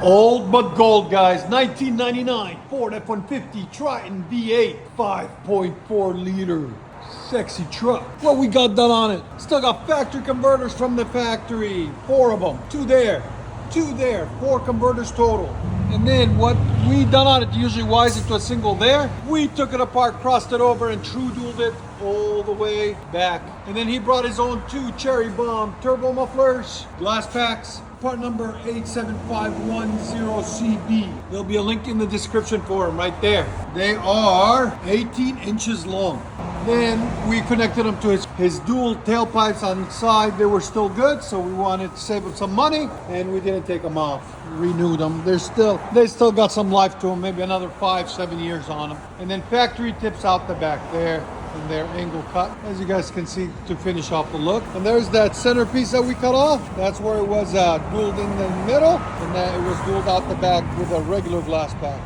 Old but gold, guys. 1999 Ford F-150 Triton V8 5.4 liter. Sexy truck. What we got done on it? Still got factory converters from the factory. 4 of them. 2 there. 2 there. 4 converters total. And then what we done on it, usually wires it to a single there. We took it apart, crossed it over, and true dualed it all the way back. And then he brought his own 2 cherry bomb turbo mufflers, glass packs, part number 87510CB. There'll be a link in the description for them right there. They are 18 inches long. Then we connected them to his dual tailpipes on the side. They were still good, so we wanted to save him some money, and we didn't take them off. Renewed them. They still got some life to them, maybe another 5-7 years on them. And then factory tips out the back there, and they're angle cut, as you guys can see, to finish off the look. And there's that centerpiece that we cut off. That's where it was dualed in the middle, and then it was dualed out the back with a regular glass pack.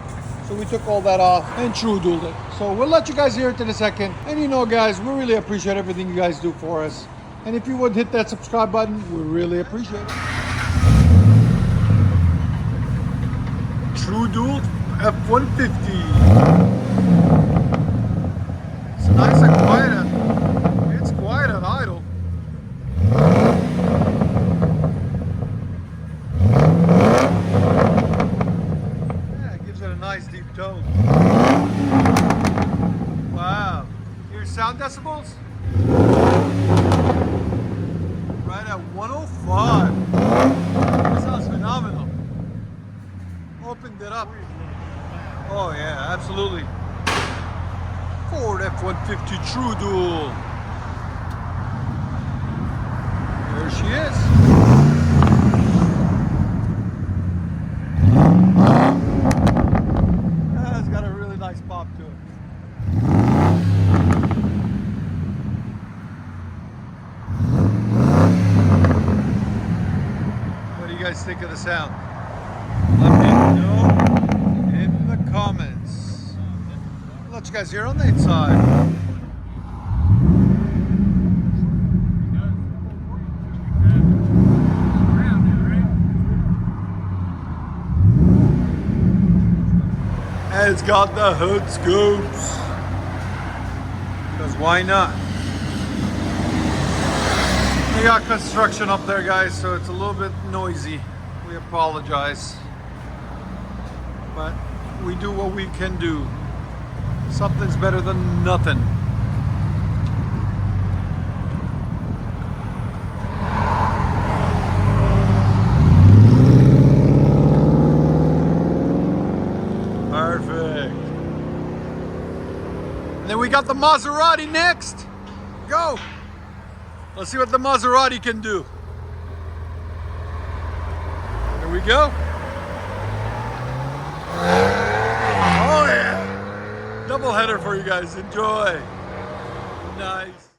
So we took all that off and true dualed it. So we'll let you guys hear it in a second. And you know, guys, we really appreciate everything you guys do for us. And if you would hit that subscribe button, we really appreciate it. True dualed F-150. It's nice and quiet. It's quiet and idle. Nice deep tone. Wow. Here's sound decibels. Right at 105. That sounds phenomenal. Opened it up. Oh yeah, absolutely. Ford F-150 True Dual. There she is. Pop to it. What do you guys think of the sound? Let me know in the comments. I'll let you guys hear on the inside. And it's got the hood scoops. Because why not? We got construction up there, guys, so it's a little bit noisy. We apologize. But we do what we can do. Something's better than nothing. Perfect. And then we got the Maserati next. Go. Let's see what the Maserati can do. Here we go. Oh yeah. Double header for you guys. Enjoy. Nice.